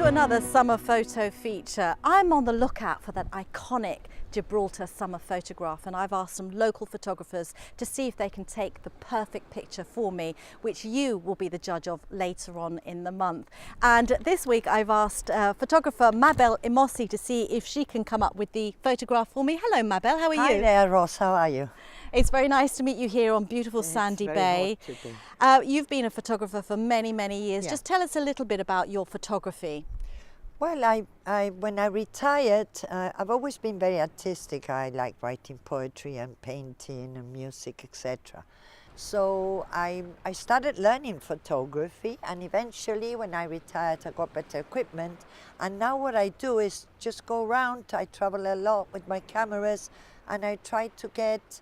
to another summer photo feature. I'm on the lookout for that iconic Gibraltar summer photograph, and I've asked some local photographers to see if they can take the perfect picture for me, which you will be the judge of later on in the month. And this week I've asked photographer Mabel Imossi to see if she can come up with the photograph for me. Hello Mabel, how are you? Hi there, Ross, how are you? It's very nice to meet you here on beautiful Sandy Bay. You've been a photographer for many, many years. Yeah. Just tell us a little bit about your photography. Well, when I retired, I've always been very artistic. I like writing poetry and painting and music, etc. So I started learning photography, and eventually when I retired I got better equipment, and now what I do is just go around. I travel a lot with my cameras and I try to get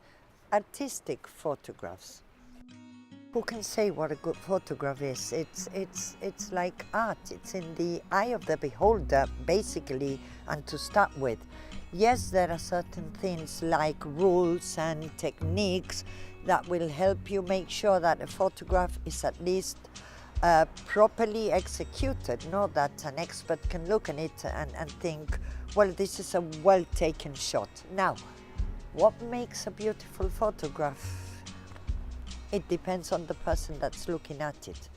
artistic photographs. Who can say what a good photograph is? It's like art. It's in the eye of the beholder, basically, and to start with. Yes, there are certain things like rules and techniques that will help you make sure that a photograph is at least properly executed, not that an expert can look at it and think, well, this is a well-taken shot. Now, what makes a beautiful photograph? It depends on the person that's looking at it.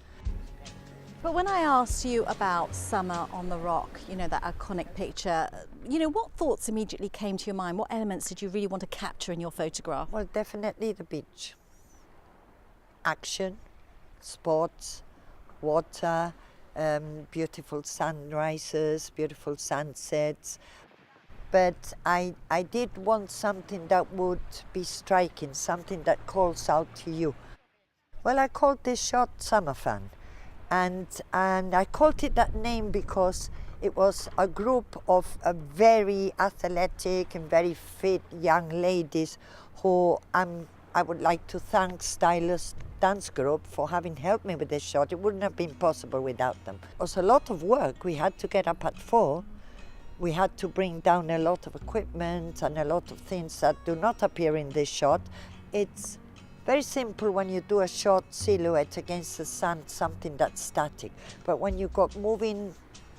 But when I asked you about Summer on the Rock, you know, that iconic picture, you know, what thoughts immediately came to your mind? What elements did you really want to capture in your photograph? Well, definitely the beach. Action, sports, water, beautiful sunrises, beautiful sunsets. But I did want something that would be striking, something that calls out to you. Well, I called this shot Summer Fun, and I called it that name because it was a group of very athletic and very fit young ladies who I would like to thank Stylist Dance Group for having helped me with this shot. It wouldn't have been possible without them. It was a lot of work. We had to get up at 4. We had to bring down a lot of equipment and a lot of things that do not appear in this shot. It's very simple when you do a shot silhouette against the sun, something that's static. But when you've got moving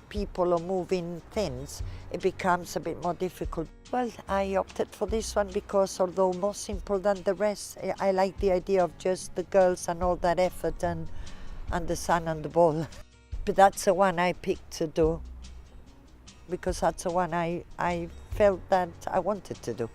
people or moving things, it becomes a bit more difficult. Well, I opted for this one because although more simple than the rest, I like the idea of just the girls and all that effort and the sun and the ball. But that's the one I picked to do, because that's the one I felt that I wanted to do.